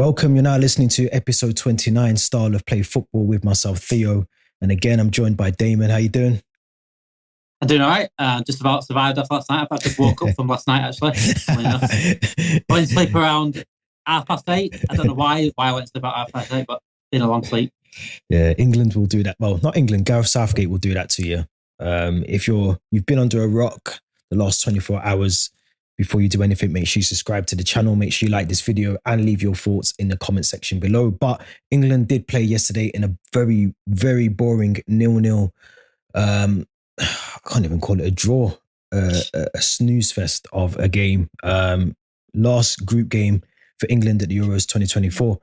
Welcome. You're now listening to episode 29, Style of Play Football, with myself, Theo. And again, I'm joined by Damon. How you doing? I'm doing all right. Just about survived off last night. I just woke up from last night, actually. I went to sleep around 8:30. I don't know why I went to sleep about 8:30, but been a long sleep. Yeah, England will do that. Well, not England. Gareth Southgate will do that to you. If you've been under a rock the last 24 hours, before you do anything, make sure you subscribe to the channel. Make sure you like this video and leave your thoughts in the comment section below. But England did play yesterday in a very, very boring 0-0. I can't even call it a draw, a snooze fest of a game. Last group game for England at the Euros 2024.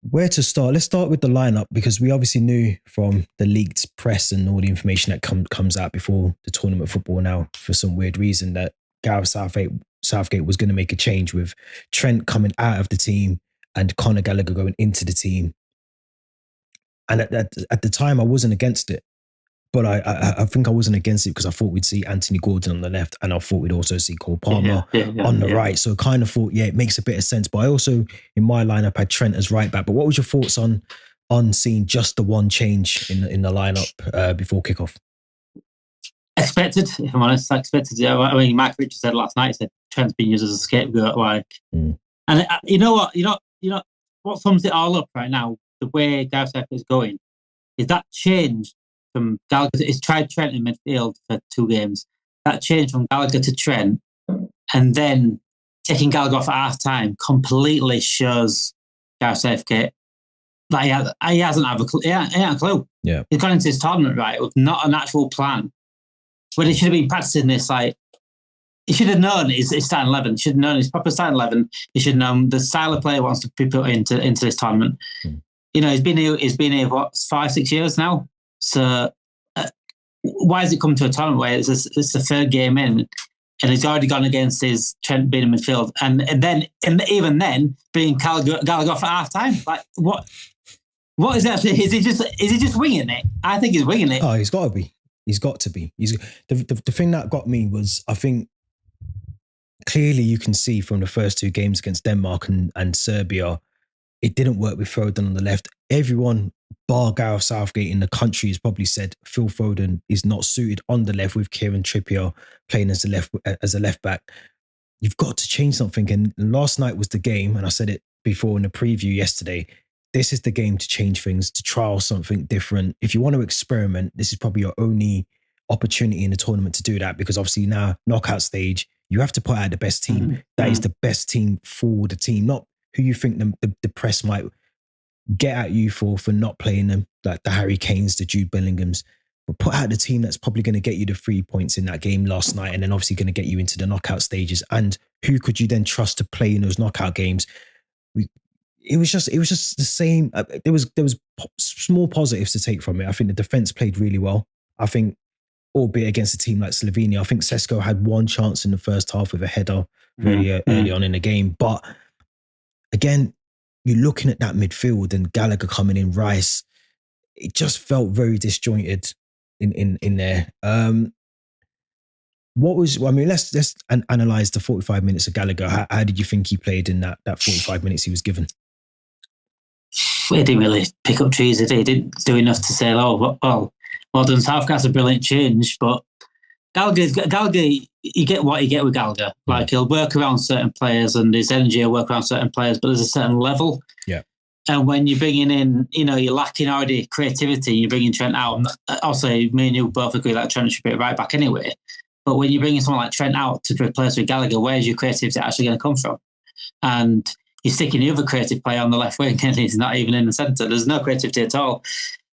Where to start? Let's start with the lineup, because we obviously knew from the leaked press and all the information that comes out before the tournament football now, for some weird reason, that Gareth Southgate was going to make a change with Trent coming out of the team and Conor Gallagher going into the team. And at the time, I wasn't against it. But I think I wasn't against it because I thought we'd see Anthony Gordon on the left, and I thought we'd also see Cole Palmer on the right. So I kind of thought, it makes a bit of sense. But I also, in my lineup, had Trent as right back. But what was your thoughts on seeing just the one change in the lineup before kickoff? Expected, if I'm honest. I expected. I mean, Mike Richards said last night, he said Trent's been used as a scapegoat. And you know what sums it all up right now, the way Gareth Southgate is going, is that change from Gallagher. He's tried Trent in midfield for 2 games. That change from Gallagher to Trent, and then taking Gallagher off at half time, completely shows Gareth Southgate that he hasn't have a clue. He ain't a clue. Yeah, he's gone into this tournament with not an actual plan. When he should have been practicing this, he should have known his starting 11. He should have known his proper starting 11. He should have known the style of play he wants to be put into this tournament. You know, he's been here what, 5-6 years now. So why has it come to a tournament where it's the third game in, and he's already gone against his Trent being in midfield, and even then being Gallagher off at half time? Like what is that? Is he just winging it? I think he's winging it. Oh, he's got to be. He's got to be. The thing that got me was, I think clearly you can see from the first 2 games against Denmark and Serbia, it didn't work with Foden on the left. Everyone bar Gareth Southgate in the country has probably said Phil Foden is not suited on the left with Kieran Trippier playing as a left back. You've got to change something. And last night was the game, and I said it before in the preview yesterday. This is the game to change things, to trial something different. If you want to experiment, this is probably your only opportunity in the tournament to do that, because obviously now, knockout stage, you have to put out the best team. That is the best team for the team, not who you think the press might get at you for not playing them, like the Harry Kanes, the Jude Bellinghams. But put out the team that's probably going to get you the 3 points in that game last night, and then obviously going to get you into the knockout stages. And who could you then trust to play in those knockout games? It was just the same. There was small positives to take from it. I think the defense played really well. I think, albeit against a team like Slovenia, I think Sesko had one chance in the first half with a header very early on in the game. But again, you're looking at that midfield and Gallagher coming in, Rice. It just felt very disjointed in there. Let's analyze the 45 minutes of Gallagher. How did you think he played in that 45 minutes he was given? He didn't really pick up trees, did he? He didn't do enough to say, well done, Southgate's a brilliant change. But Gallagher, you get what you get with Gallagher. Like, he'll work around certain players and his energy will work around certain players, but there's a certain level. Yeah. And when you're bringing in, you're lacking already creativity, you're bringing Trent out. Also, me and you both agree that Trent should be right back anyway. But when you're bringing someone like Trent out to replace with Gallagher, where's your creativity actually going to come from? And you're sticking the other creative player on the left wing, and he's not even in the centre. There's no creativity at all.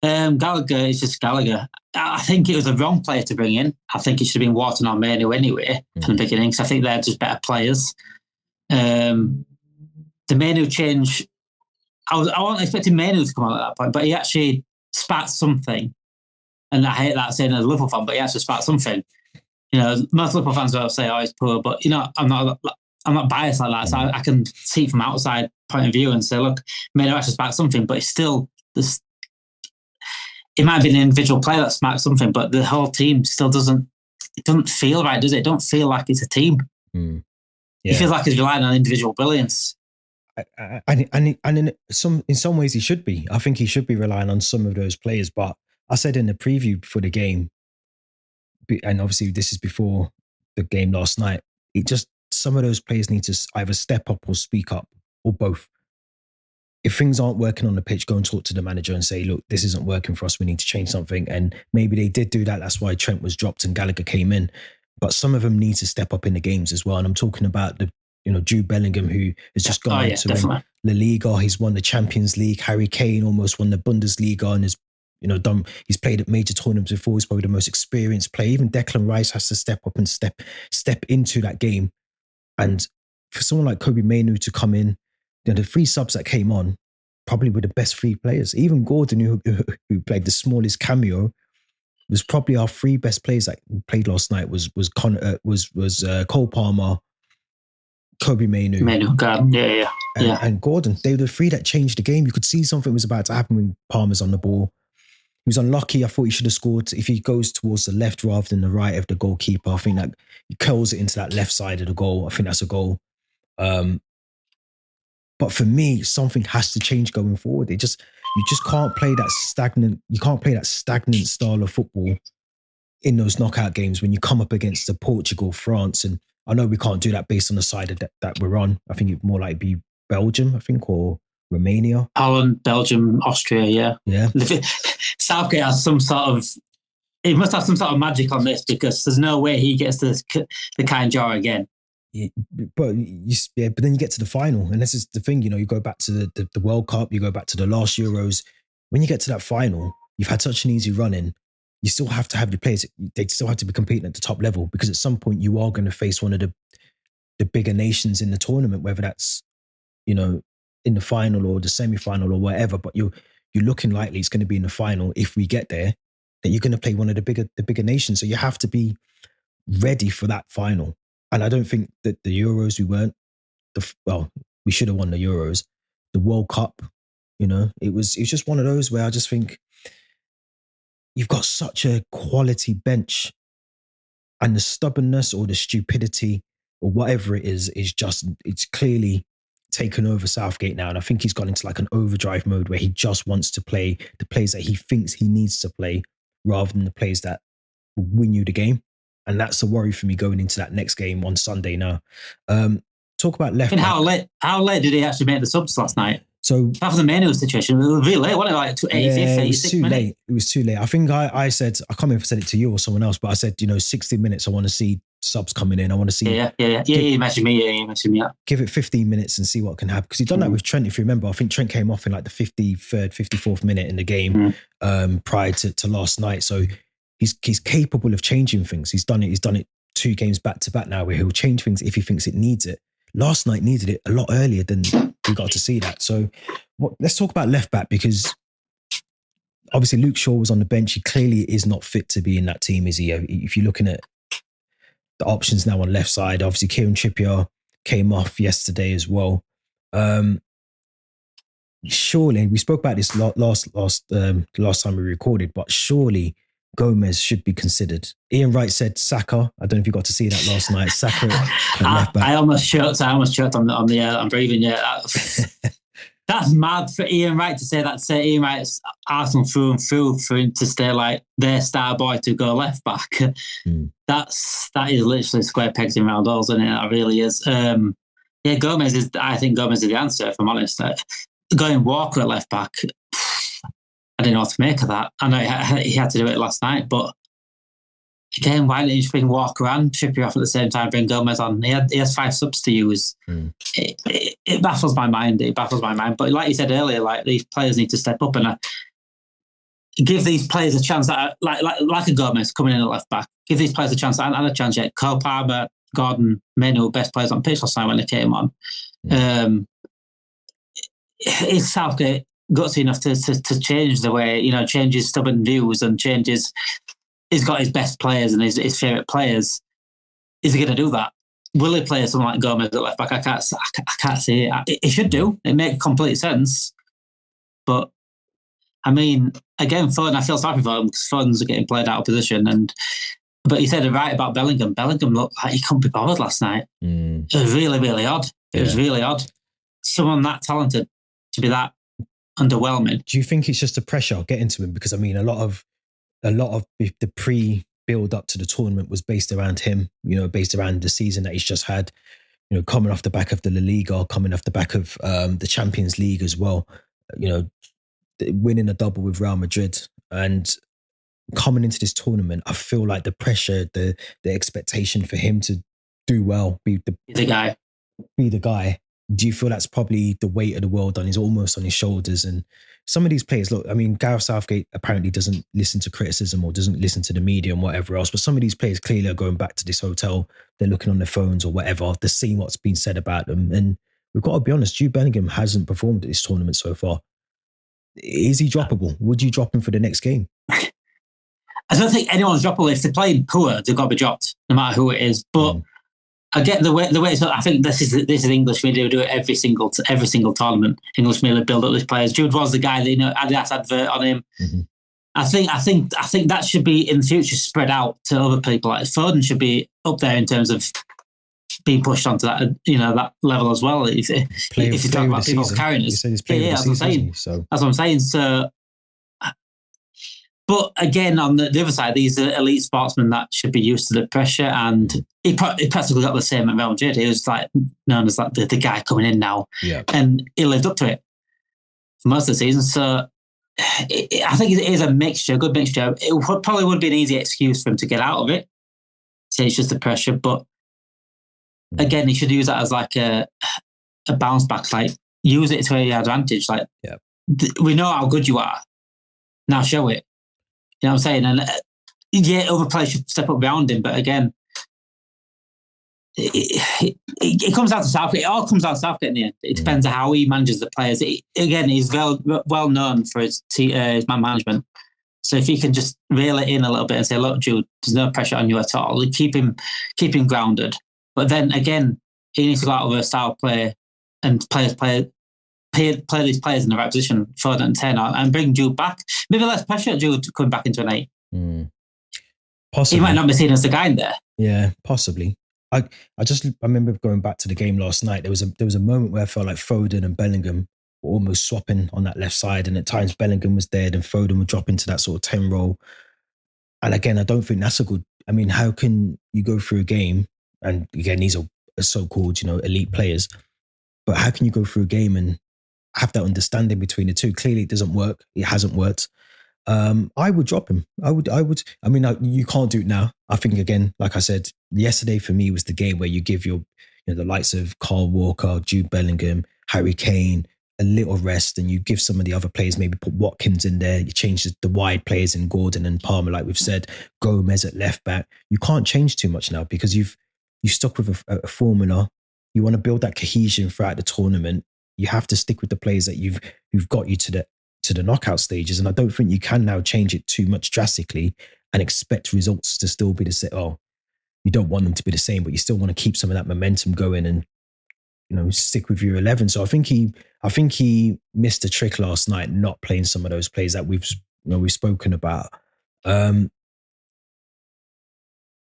Gallagher is just Gallagher. I think it was the wrong player to bring in. I think it should have been Wharton or Manu anyway from the beginning, because I think they're just better players. The Manu change, I wasn't expecting Manu to come out at that point, but he actually sparked something. And I hate that saying as a Liverpool fan, but he actually sparked something. Most Liverpool fans will say, he's poor, but I'm not biased like that. So I can see from outside point of view and say, look, Manu actually sparked something, but it's still this. It might be an individual player that sparked something, but the whole team still doesn't feel right, does it? It don't feel like it's a team. Yeah. It feels like it's relying on individual brilliance. And in some ways he should be. I think he should be relying on some of those players. But I said in the preview for the game, and obviously this is before the game last night, it just some of those players need to either step up or speak up or both. If things aren't working on the pitch, go and talk to the manager and say, look, this isn't working for us. We need to change something. And maybe they did do that. That's why Trent was dropped and Gallagher came in. But some of them need to step up in the games as well. And I'm talking about Jude Bellingham, who has just gone to La Liga. He's won the Champions League. Harry Kane almost won the Bundesliga and has he's played at major tournaments before. He's probably the most experienced player. Even Declan Rice has to step up and step into that game. And for someone like Kobbie Mainoo to come in, the three subs that came on probably were the best three players. Even Gordon, who played the smallest cameo, was probably our three best players that played last night. Was Cole Palmer, Kobbie Mainoo, and Gordon. They were the three that changed the game. You could see something was about to happen when Palmer's on the ball. He was unlucky. I thought he should have scored. If he goes towards the left rather than the right of the goalkeeper, I think that he curls it into that left side of the goal. I think that's a goal. But for me, something has to change going forward. You just can't play that stagnant. You can't play that stagnant style of football in those knockout games when you come up against the Portugal, France, and I know we can't do that based on the side of that we're on. I think it more like be Belgium, I think, or Romania, Holland, Belgium, Austria. Yeah. Southgate has some sort of. He must have some sort of magic on this because there's no way he gets the kind jar again. Yeah, but then you get to the final, and this is the thing. You go back to the World Cup, you go back to the last Euros. When you get to that final, you've had such an easy run in. You still have to have your players. They still have to be competing at the top level because at some point you are going to face one of the bigger nations in the tournament, whether that's in the final or the semi-final or whatever. But you're looking likely it's going to be in the final if we get there. That you're going to play one of the bigger nations, so you have to be ready for that final. And I don't think that the Euros, we weren't. We should have won the Euros. The World Cup, it was just one of those where I just think you've got such a quality bench, and the stubbornness or the stupidity or whatever it is it's clearly taken over Southgate now. And I think he's gone into like an overdrive mode where he just wants to play the players that he thinks he needs to play rather than the players that will win you the game. And that's a worry for me going into that next game on Sunday now. Talk about left back. How late did he actually make the subs last night? So after the Mainoo situation, it was really late, wasn't it? Like 86 minutes. It was too late. I think I said, I can't remember if I said it to you or someone else, but I said, 60 minutes, I want to see subs coming in. I want to see. Yeah. You mentioned me. Give it 15 minutes and see what can happen. Because he'd done that with Trent, if you remember. I think Trent came off in like the 53rd, 54th minute in the game prior to last night. So he's capable of changing things. He's done it 2 games back to back now where he'll change things if he thinks it needs it. Last night needed it a lot earlier than we got to see that. So let's talk about left back, because obviously Luke Shaw was on the bench. He clearly is not fit to be in that team, is he? If you're looking at the options now on left side, obviously Kieran Trippier came off yesterday as well. Surely, we spoke about this last time we recorded, but surely Gomez should be considered. Ian Wright said Saka. I don't know if you got to see that last night. Saka at left back. I almost choked on the air that I'm breathing. Yeah, that's mad for Ian Wright to say that. To say Ian Wright's Arsenal through and through for him to stay like their star boy to go left back. That is literally square pegs in round holes, isn't it? That really is. Gomez is. I think Gomez is the answer. If I'm honest, going Walker at left back. I didn't know what to make of that. I know he had to do it last night, but again, why didn't you just bring Walker and Trippier off at the same time, bring Gomez on? He has 5 subs to use. It baffles my mind. But like you said earlier, like these players need to step up and give these players a chance. That like a Gomez coming in at left back, give these players a chance and a chance yet. Cole Palmer, Gordon, Mainoo, best players on pitch last night when they came on. Is Southgate gutsy enough to change the way, change his stubborn views and changes? He's got his best players and his favourite players. Is he going to do that? Will he play someone like Gomez at left back? I can't see it. He should do. It makes complete sense. But I mean, again, Foden, I feel sorry for him because Foden's getting played out of position. But you said it right about Bellingham. Bellingham looked like he couldn't be bothered last night. It was really, really odd. It was really odd. someone that talented to be that underwhelming. Do you think it's just the pressure getting to him? Because I mean, a lot of the pre-build up to the tournament was based around him. Based around the season that he's just had. Coming off the back of the La Liga, coming off the back of the Champions League as well. Winning a double with Real Madrid and coming into this tournament, I feel like the pressure, the expectation for him to do well, be the guy. Do you feel that's probably the weight of the world almost on his shoulders? And some of these players, look, I mean, Gareth Southgate apparently doesn't listen to criticism or doesn't listen to the media and whatever else, but some of these players clearly are going back to this hotel, they're looking on their phones or whatever, they're seeing what's been said about them. And we've got to be honest, Jude Bellingham hasn't performed at this tournament so far. Is he droppable? Would you drop him for the next game? I don't think anyone's droppable. If they're playing poor, they've got to be dropped, no matter who it is. But I get the way it's not. I think this is English media do it every single tournament. English media build up these players. Jude was the guy that Adidas advert on him. Mm-hmm. I think that should be in the future spread out to other people. Like Foden should be up there in terms of being pushed onto that that level as well. If you talk about people carrying us, that's what I'm saying. That's what I'm saying. So. But again, on the other side, these are elite sportsmen that should be used to the pressure, and he practically got the same at Real Madrid. He was like known as like the guy coming in now, and he lived up to it for most of the season. So I think it is a good mixture. It probably would be an easy excuse for him to get out of it. Say it's just the pressure, but again, he should use that as like a bounce back. Like use it to your advantage. Like we know how good you are. Now show it. You know what I'm saying? And other players should step up behind him. But again, it comes down to Southgate. It all comes down to Southgate in the end. It depends on how he manages the players. He's well known for his man management. So if he can just reel it in a little bit and say, look, Jude, there's no pressure on you at all. Keep him grounded. But then again, he needs to go out with a style play and play these players in the right position, Foden and 10, and bring Jude back. Maybe less pressure at Jude coming back into an 8. Possibly. He might not be seen as the guy in there. Yeah, possibly. I remember going back to the game last night. There was a moment where I felt like Foden and Bellingham were almost swapping on that left side, and at times Bellingham was there, and Foden would drop into that sort of 10 role. And again, I don't think that's a good. I mean, how can you go through a game? And again, these are so-called, elite players. But how can you go through a game and have that understanding between the two? Clearly, it doesn't work. It hasn't worked. I would drop him. I would. I mean, you can't do it now. I think, again, like I said, yesterday for me was the game where you give the likes of Kyle Walker, Jude Bellingham, Harry Kane a little rest, and you give some of the other players, maybe put Watkins in there. You change the wide players in Gordon and Palmer, like we've said, Gomez at left back. You can't change too much now because you've stuck with a formula. You want to build that cohesion throughout the tournament. You have to stick with the players that you've got you to the knockout stages, and I don't think you can now change it too much drastically and expect results to still be the same. Oh, you don't want them to be the same, but you still want to keep some of that momentum going and stick with your 11. So I think he missed a trick last night, not playing some of those players that we've spoken about.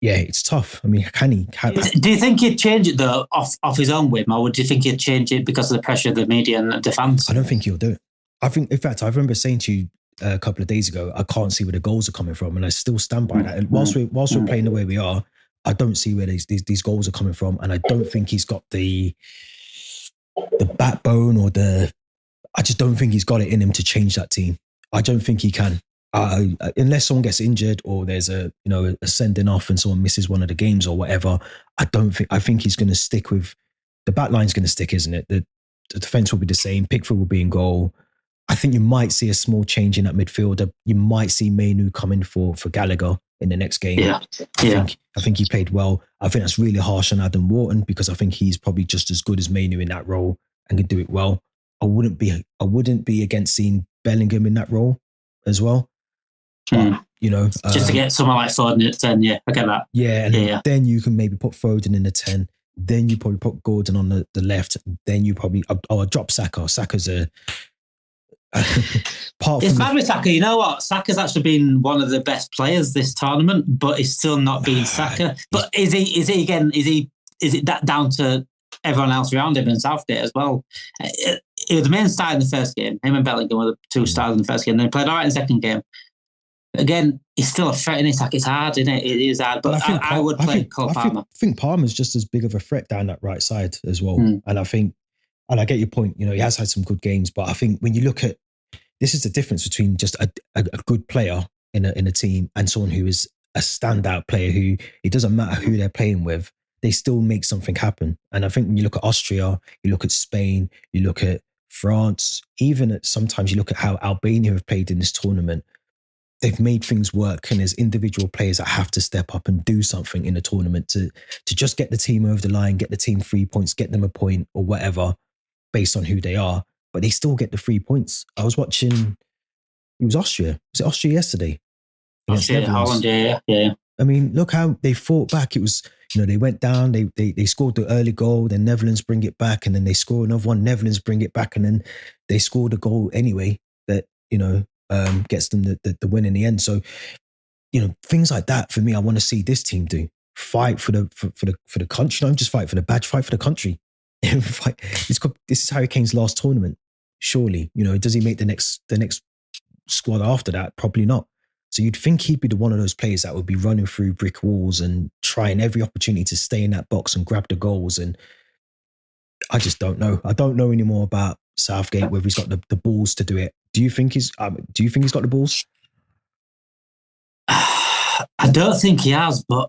Yeah, it's tough. I mean, can he? Do you think he'd change it though off his own whim, or do you think he'd change it because of the pressure of the media and the fans? I don't think he'll do it. I think, in fact, I remember saying to you a couple of days ago, I can't see where the goals are coming from, and I still stand by that. And whilst we're playing the way we are, I don't see where these goals are coming from, and I don't think he's got the backbone or I just don't think he's got it in him to change that team. I don't think he can. Unless someone gets injured or there's a sending off and someone misses one of the games or whatever, I think he's going to stick with the back line's going to stick, isn't it? The defense will be the same. Pickford will be in goal. I think you might see a small change in that midfielder. You might see Mainu come in for Gallagher in the next game. I think he played well. I think that's really harsh on Adam Wharton because I think he's probably just as good as Mainu in that role and can do it well. I wouldn't be against seeing Bellingham in that role as well. But, just to get someone like Foden at 10, I get that. Then you can maybe put Foden in the 10. Then you probably put Gordon on the left. Then you probably drop Saka. Saka's a it's mad with Saka. You know what? Saka's actually been one of the best players this tournament, but he's still not been Saka. But is it that down to everyone else around him and Southgate as well. He was the main star in the first game. Him and Bellingham were the two stars in the first game. Then he played all right in the second game. Again, he's still a threat in attack. It's hard, isn't it? It is hard. But I would play Cole Palmer. I think Palmer's just as big of a threat down that right side as well. And I get your point. He has had some good games, but I think when you look at this, is the difference between just a good player in a team and someone who is a standout player who it doesn't matter who they're playing with, they still make something happen. And I think when you look at Austria, you look at Spain, you look at France, even sometimes you look at how Albania have played in this tournament, they've made things work, and there's individual players that have to step up and do something in the tournament to just get the team over the line, get the team 3 points, get them a point or whatever based on who they are, but they still get the 3 points. I was watching, it was Austria. Was it Austria yesterday? Holland, yeah. I mean, look how they fought back. It was, they went down, they scored the early goal, then Netherlands bring it back, and then they score another one, Netherlands bring it back, and then they scored a goal anyway that, gets them the win in the end. So, things like that for me, I want to see this team do. Fight for the country, not just fight for the badge, fight for the country. This is Harry Kane's last tournament, surely. Does he make the next squad after that? Probably not. So you'd think he'd be one of those players that would be running through brick walls and trying every opportunity to stay in that box and grab the goals. And I just don't know. I don't know anymore about Southgate, whether he's got the balls to do it. Do you think he's got the balls? I don't think he has, but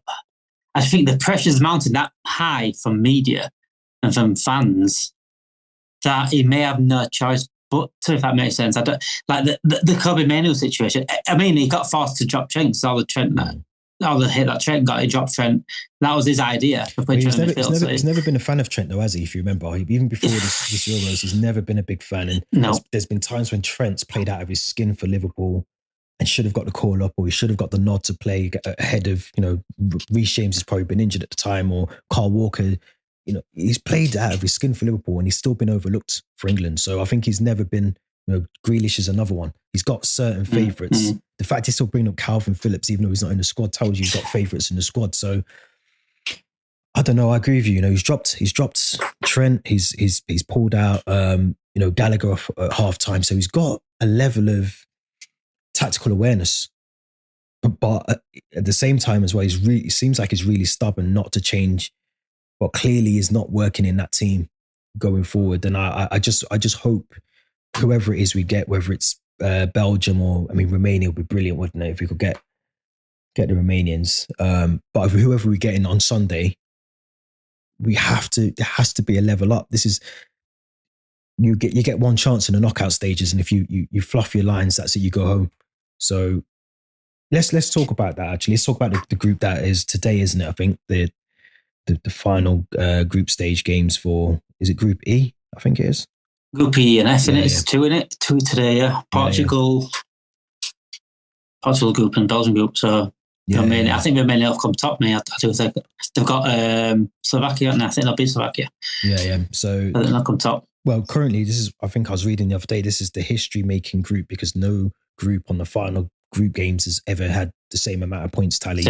I think the pressure's mounting that high from media and from fans that he may have no choice but to, if that makes sense. I don't like the Kobe Mainoo situation. I mean, he got forced to drop Trent. So all the hit that Trent got, he dropped Trent. That was his idea for playing Trent in midfield. He's never been a fan of Trent, though, has he? If you remember, even before this Euros, he's never been a big fan. And there's been times when Trent's played out of his skin for Liverpool and should have got the call up, or he should have got the nod to play ahead of, Reece James has probably been injured at the time, or Carl Walker. He's played out of his skin for Liverpool and he's still been overlooked for England. So I think he's never been, Grealish is another one. He's got certain favourites. The fact he's still bringing up Calvin Phillips, even though he's not in the squad, tells you he's got favourites in the squad. So I don't know. I agree with you. He's dropped Trent. He's pulled out, Gallagher off at half time. So he's got a level of tactical awareness. But at the same time as well, it seems like he's really stubborn not to change, but clearly is not working in that team going forward. And I just hope whoever it is we get, whether it's Belgium or, Romania would be brilliant, wouldn't it, if we could get the Romanians. But whoever we get in on Sunday, there has to be a level up. This is, you get one chance in the knockout stages, and if you fluff your lines, that's it, you go home. So let's talk about that, actually. Let's talk about the group that is today, isn't it? I think the final group stage games for, is it Group E? I think it is. Group E and F, and it's two in it. Two today, yeah. Portugal group and Belgium group. So I think Romania will come top, mate. I do think they've got Slovakia, and I think they'll beat Slovakia. Yeah. So I think they'll come top. Well, currently, I think I was reading the other day, this is the history-making group because no group on the final group games has ever had the same amount of points tally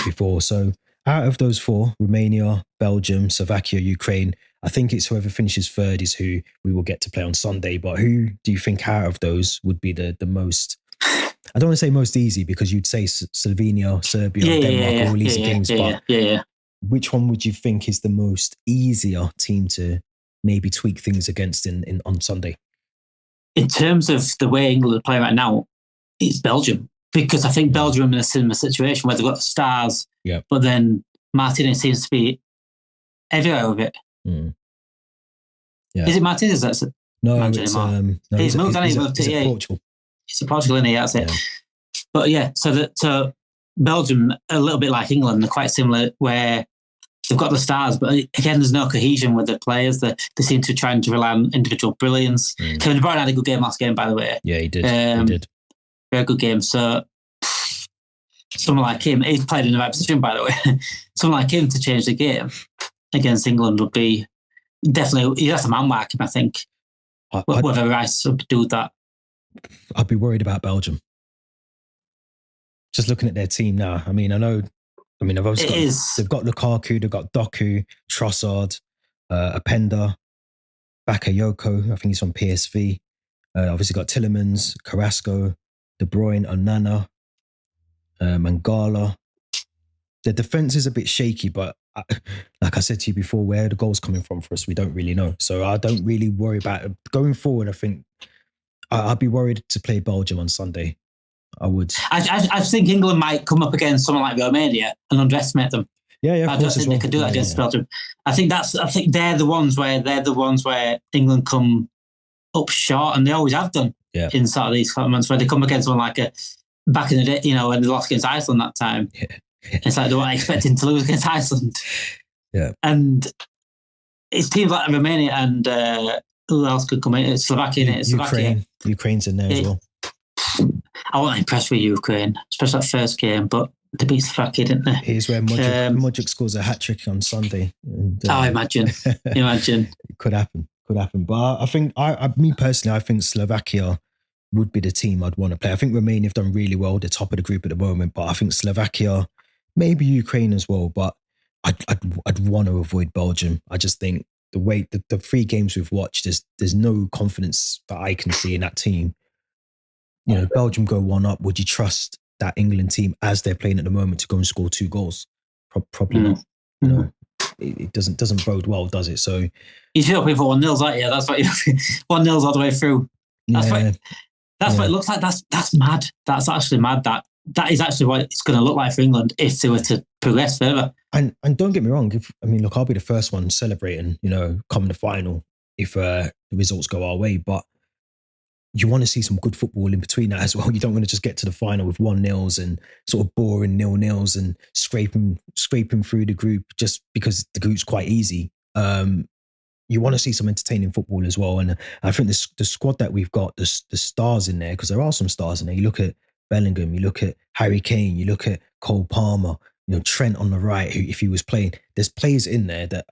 before. So out of those four, Romania, Belgium, Slovakia, Ukraine, I think it's whoever finishes third is who we will get to play on Sunday. But who do you think out of those would be the most, I don't want to say most easy, because you'd say Slovenia, Serbia, Denmark, all easy games. But which one would you think is the most easier team to maybe tweak things against on Sunday? In terms of the way England are playing right now, it's Belgium. Because I think Belgium are in a similar situation where they've got the stars, but then Martinez seems to be everywhere with it. Yeah. Is it Martinez that's no, it's he's moved on. He's moved to Portugal. It's a Portugal, isn't he? That's it. But so Belgium, a little bit like England, they're quite similar where they've got the stars, but again, there's no cohesion with the players. They seem to try to rely on individual brilliance. Kevin De Bruyne had a good game last game, by the way. Yeah, he did. He did. Very good game. So someone like him, he's played in the right position, by the way. Someone like him to change the game against England would be definitely, that's a man mark him, I think. Whether Rice would do that. I'd be worried about Belgium. Just looking at their team now. They've got Lukaku, they've got Doku, Trossard, Openda, Bakayoko, I think he's from PSV. Obviously got Tillemans, Carrasco, De Bruyne, Onana, Mangala. The defense is a bit shaky, but like I said to you before, where the goals coming from for us, we don't really know. So I don't really worry about it. Going forward. I think I'd be worried to play Belgium on Sunday. I would. I think England might come up against someone like Romania and underestimate them. Yeah, I don't think they could do that against Belgium. I think they're the ones where England come up short, and they always have done in sort of these tournaments where they come against someone like back in the day, when they lost against Iceland that time. Yeah. It's like they weren't expecting to lose against Iceland. Yeah. And it's teams like Romania and who else could come in? It's Slovakia. Ukraine's in there as well. I wasn't impressed with Ukraine, especially that first game, but they beat Slovakia, didn't they? Here's where Modric scores a hat-trick on Sunday. And, imagine. It could happen. But I think, me personally, I think Slovakia would be the team I'd want to play. I think Romania have done really well. They're top of the group at the moment, but I think Slovakia, maybe Ukraine as well, but I'd want to avoid Belgium. I just think the way the 3 games we've watched, there's no confidence that I can see in that team. Belgium go 1-up. Would you trust that England team as they're playing at the moment to go and score 2 goals? Probably not. It doesn't bode well, does it? So you feel hoping for 1-0, aren't you? That's what 1-0 all the way through. That's what it looks like. That's mad. That's actually mad. That is actually what it's going to look like for England if they were to progress further. And don't get me wrong. Look, I'll be the first one celebrating, come the final if the results go our way. But you want to see some good football in between that as well. You don't want to just get to the final with 1-0s and sort of boring 0-0s and scraping through the group just because the group's quite easy. You want to see some entertaining football as well. And I think the squad that we've got, the stars in there, because there are some stars in there. You look at Bellingham, you look at Harry Kane, you look at Cole Palmer, Trent on the right, who, if he was playing, there's players in there that,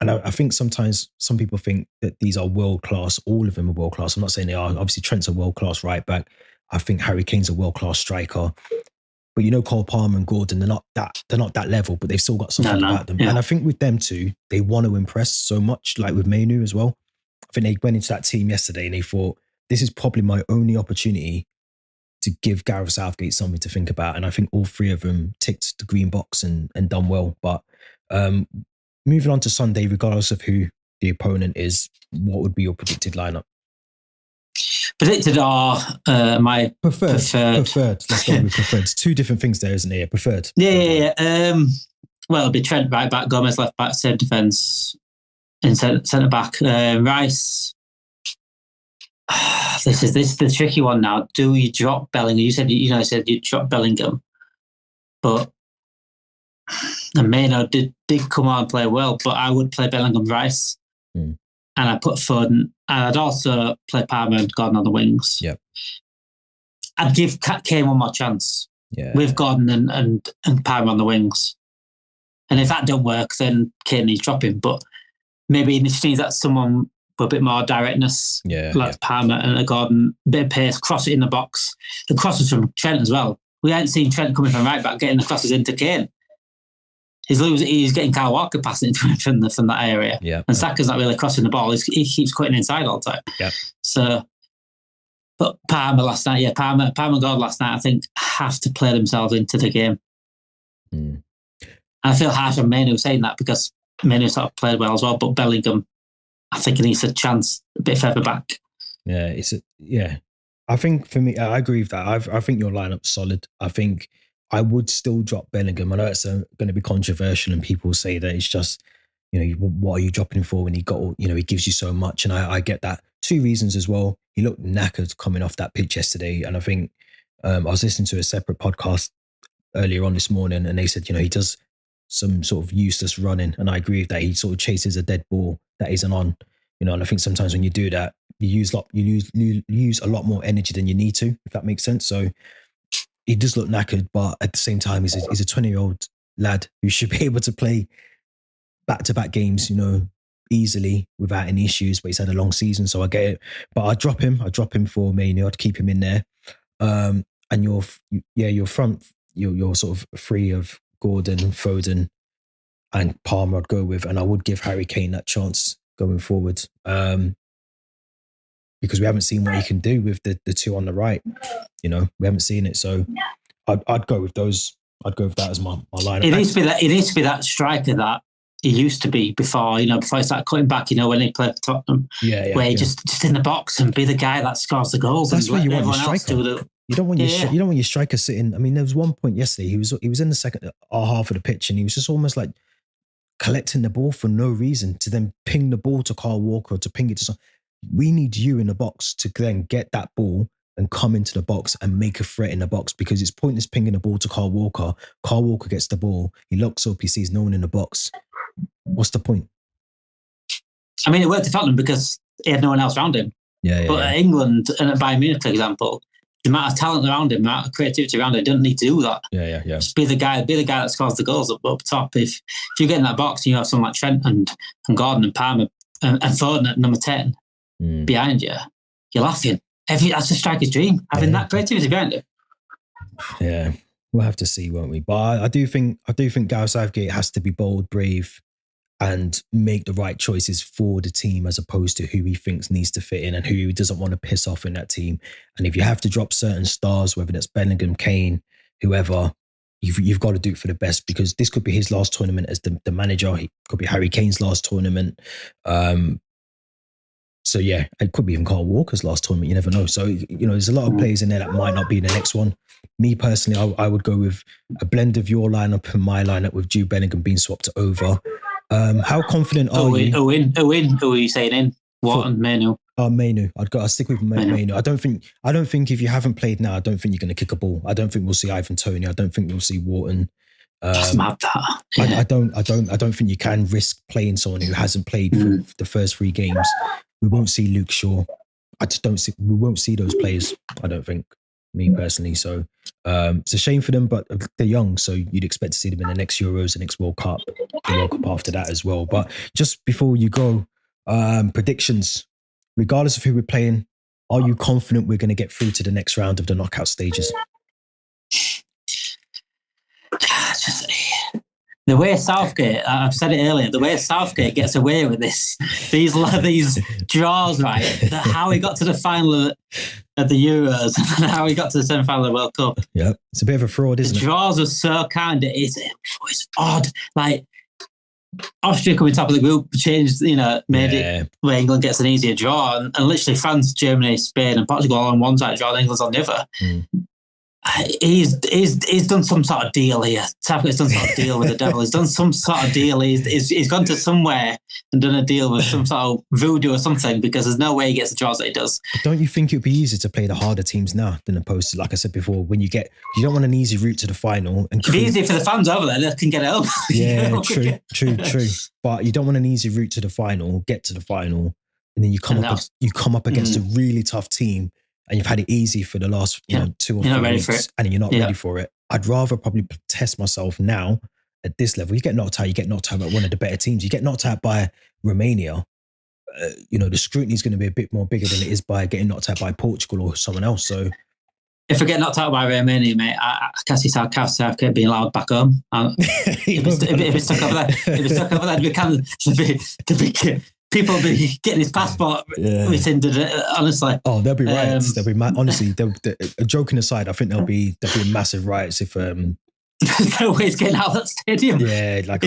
and I think sometimes some people think that these are world-class. All of them are world-class. I'm not saying they are. Obviously, Trent's a world-class right back. I think Harry Kane's a world-class striker. But Cole Palmer and Gordon, they're not that level, but they've still got something about them. Yeah. And I think with them too, they want to impress so much, like with Mainu as well. I think they went into that team yesterday and they thought, this is probably my only opportunity to give Gareth Southgate something to think about. And I think all 3 of them ticked the green box and done well. But moving on to Sunday, regardless of who the opponent is, what would be your predicted lineup? Predicted are my preferred. Let's go with preferred. It's 2 different things there, isn't it? Preferred. Yeah. Well, it'll be Trent right back, Gomez left back, same defence, and centre back. Rice. This is the tricky one now. Do you drop Bellingham? You said you drop Bellingham, but Maino did come on and play well. But I would play Bellingham, Rice. And I put Foden, and I'd also play Palmer and Gordon on the wings. Yep. I'd give Kane one more chance with Gordon and Palmer on the wings. And if that don't work, then Kane needs dropping. But maybe it just needs that someone with a bit more directness, Palmer and a Gordon, a bit of pace, cross it in the box. The crosses from Trent as well. We ain't seen Trent coming from right back, getting the crosses into Kane. He's getting Kyle Walker passing into him from that area. Yeah. And Saka's not really crossing the ball. He keeps cutting inside all the time. Yeah. So, but Palmer last night, Palmer and God last night, I think, have to play themselves into the game. And I feel harsh on Mainu saying that because Mainu sort of played well as well, but Bellingham, I think he needs a chance a bit further back. Yeah, I think for me, I agree with that. I think your lineup's solid. I think I would still drop Bellingham. I know it's going to be controversial and people say that it's just, what are you dropping him for when he gives you so much? And I get that. 2 reasons as well. He looked knackered coming off that pitch yesterday. And I think I was listening to a separate podcast earlier on this morning and they said, he does some sort of useless running. And I agree with that. He sort of chases a dead ball that isn't on, and I think sometimes when you do that, you use a lot more energy than you need to, if that makes sense. So he does look knackered, but at the same time, he's a 20-year-old lad who should be able to play back-to-back games, easily without any issues. But he's had a long season, so I get it. But I'd drop him. I'd drop him for Mainu. I'd keep him in there. And your front, you're sort of free of Gordon, Foden, and Palmer I'd go with, and I would give Harry Kane that chance going forward. Because we haven't seen what he can do with the two on the right. We haven't seen it. So I'd go with those. I'd go with that as my lineup. It needs to be that striker that he used to be before he started cutting back, when he played for Tottenham. Yeah. Where he just in the box and be the guy that scores the goals. That's where you want your striker. You don't want your striker sitting. I mean, there was one point yesterday, he was in the second half of the pitch, and he was just almost like collecting the ball for no reason to then ping the ball to Kyle Walker or to ping it to someone. We need you in the box to then get that ball and come into the box and make a threat in the box, because it's pointless pinging the ball to Kyle Walker. Kyle Walker gets the ball, he looks up, he sees no one in the box. What's the point? I mean, it worked at Tottenham because he had no one else around him. But at England and at Bayern Munich, for example, the amount of talent around him, the amount of creativity around him, doesn't need to do that. Yeah. Just be the guy that scores the goals up top. If you get in that box and you have someone like Trent and Gordon and Palmer and Foden at number 10 behind you, you're laughing. That's a striker's dream, having that creativity behind you. Yeah, we'll have to see, won't we? But I do think Gareth Southgate has to be bold, brave, and make the right choices for the team, as opposed to who he thinks needs to fit in and who he doesn't want to piss off in that team. And if you have to drop certain stars, whether that's Bellingham, Kane, whoever, you've got to do it for the best, because this could be his last tournament as the manager. It could be Harry Kane's last tournament. So yeah, it could be even Kyle Walker's last tournament. You never know. So, there's a lot of players in there that might not be in the next one. Me personally, I would go with a blend of your lineup and my lineup, with Jude Bellingham being swapped over. How confident are you? Who are you saying in? Wharton, Mainu? Mainu. I'd stick with Mainu. I don't think if you haven't played now, I don't think you're going to kick a ball. I don't think we'll see Ivan Toney. I don't think we'll see Wharton. That's mad, that. Yeah. I don't think you can risk playing someone who hasn't played for the first 3 games. We won't see Luke Shaw. We won't see those players, I don't think, me personally. So it's a shame for them, but they're young, so you'd expect to see them in the next Euros, the next World Cup, the World Cup after that as well. But just before you go, predictions, regardless of who we're playing, are you confident we're going to get through to the next round of the knockout stages? The way Southgate, I've said it earlier, the way Southgate gets away with these draws, right? How he got to the final of the Euros and how he got to the semi-final of the World Cup. Yeah, it's a bit of a fraud, isn't it? The draws are so kind. It's odd. Like, Austria coming top of the group changed, made it where England gets an easier draw. And literally France, Germany, Spain and Portugal all on one side draw, and England's on the other. He's done some sort of deal here. Southgate's done some sort of deal with the devil. He's done some sort of deal. He's gone to somewhere and done a deal with some sort of voodoo or something, because there's no way he gets the draws that he does. But don't you think it would be easier to play the harder teams now than opposed to, like I said before, when you don't want an easy route to the final. And it'd be easier for the fans over there that can get it up. Yeah, true. But you don't want an easy route to the final, get to the final, and then you come up against a really tough team. And you've had it easy for the last 2 or 3 weeks, and you're not ready for it. I'd rather probably test myself now at this level. You get knocked out by one of the better teams. You get knocked out by Romania. The scrutiny is going to be a bit more bigger than it is by getting knocked out by Portugal or someone else. So, if I get knocked out by Romania, mate, I can't see Southgate being allowed back home. If it's stuck over there, we can people will be getting his passport rescinded, honestly. Oh, there'll be riots. There'll be honestly. Joking aside, I think there'll be massive riots if. There's no way he's getting out of that stadium. Yeah, like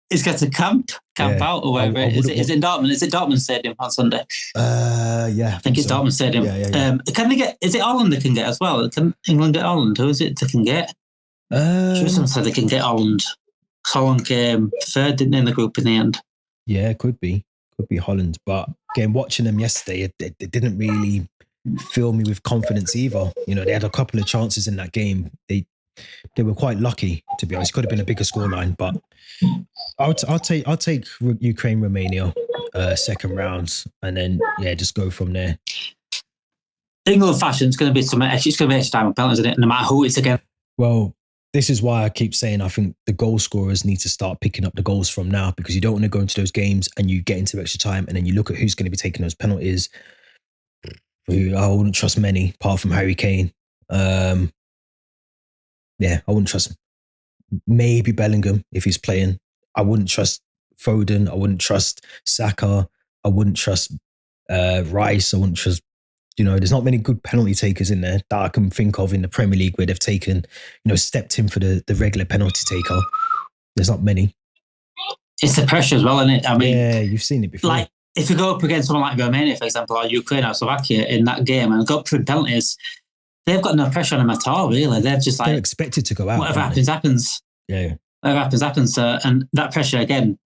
he's got to camp out or whatever. Is it in Dortmund? Is it Dortmund Stadium on Sunday? Yeah, I think it's Dortmund Stadium. Yeah. Can they get? Is it Holland they can get as well? Can England get Holland? Who is it they can get? Someone said they can get Holland. Holland came third, didn't they, in the group in the end? Yeah, it could be Holland. But again, watching them yesterday, it didn't really fill me with confidence either. They had a couple of chances in that game. They were quite lucky, to be honest. It could have been a bigger scoreline, but I'll take Ukraine, Romania, second round, and then just go from there. England fashion is going to be it's going to be extra time on penalties, isn't it? No matter who it's against. Well, this is why I keep saying I think the goal scorers need to start picking up the goals from now, because you don't want to go into those games and you get into extra time and then you look at who's going to be taking those penalties. I wouldn't trust many apart from Harry Kane. I wouldn't trust him. Maybe Bellingham if he's playing. I wouldn't trust Foden. I wouldn't trust Saka. I wouldn't trust Rice. I wouldn't trust, there's not many good penalty takers in there that I can think of in the Premier League where they've taken, stepped in for the regular penalty taker. There's not many. It's the pressure as well, isn't it? I mean, yeah, you've seen it before. Like, if you go up against someone like Romania, for example, or Ukraine or Slovakia in that game and go up for penalties, they've got no pressure on them at all, really. They're just like... They're expected to go out. Whatever happens, happens. Yeah. Whatever happens, happens. And that pressure, again,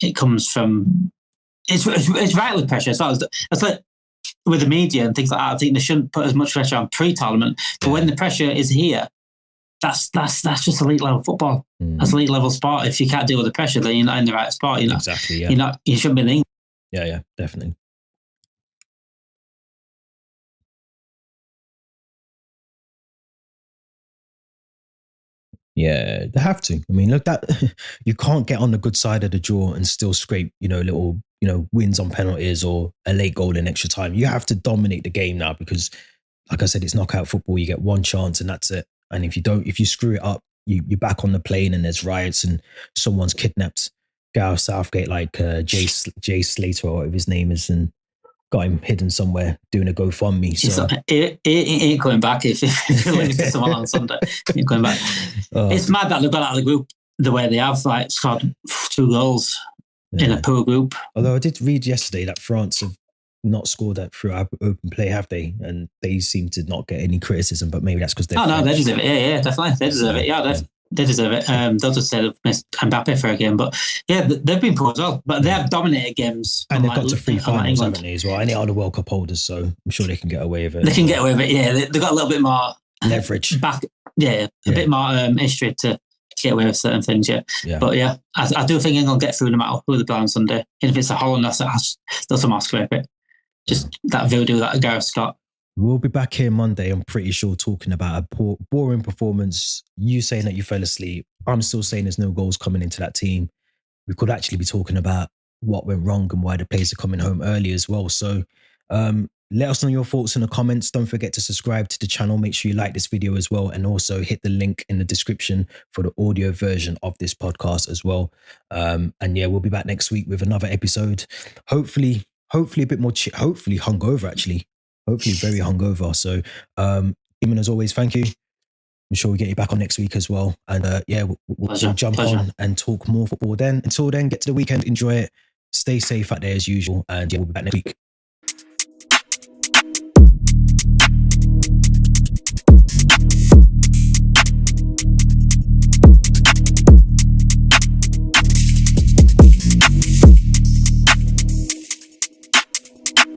it comes from... It's rightly pressure as well. It's like with the media and things like that, I think they shouldn't put as much pressure on pre-tournament. But when the pressure is here, that's just elite level football. That's elite level sport. If you can't deal with the pressure, then you're not in the right sport. Exactly, yeah. You shouldn't be in England. Yeah, definitely. Yeah, they have to. I mean, look, that you can't get on the good side of the draw and still scrape, little, wins on penalties or a late goal in extra time. You have to dominate the game now because, like I said, it's knockout football. You get one chance and that's it. And if you screw it up, you're back on the plane and there's riots and someone's kidnapped Gareth Southgate, like Jay Slater or whatever his name is, and got him hidden somewhere doing a GoFundMe. So it ain't going back if you lose to someone on Sunday. It ain't going back. It's mad that they've got out of the group the way they have, like scored 2 goals in a poor group. Although I did read yesterday that France have not scored that through open play, have they? And they seem to not get any criticism, but maybe that's because they're no, they deserve it. Yeah, definitely. They deserve it. Yeah, they deserve it. They'll just say they've missed Mbappe for a game. But yeah, they've been poor as well. But they have dominated games. And they've got to 3 finals, haven't they, as well? And they are the World Cup holders, so I'm sure they can get away with it. They can get away with it, yeah. They've got a little bit more leverage. A bit more history to get away with certain things, yeah. But yeah, I do think England will get through no matter who they play on Sunday. And if it's a Holland, that's a mask for it. Just that voodoo that Gareth Scott. We'll be back here Monday, I'm pretty sure, talking about a boring performance. You saying that you fell asleep. I'm still saying there's no goals coming into that team. We could actually be talking about what went wrong and why the players are coming home early as well. So let us know your thoughts in the comments. Don't forget to subscribe to the channel. Make sure you like this video as well. And also hit the link in the description for the audio version of this podcast as well. And yeah, we'll be back next week with another episode. Hopefully a bit more, hopefully hungover actually. Hopefully very hungover. So, Eamon, as always, thank you. I'm sure we'll get you back on next week as well. And we'll jump on and talk more football then. Until then, get to the weekend, enjoy it, stay safe out there as usual. And yeah, we'll be back next week.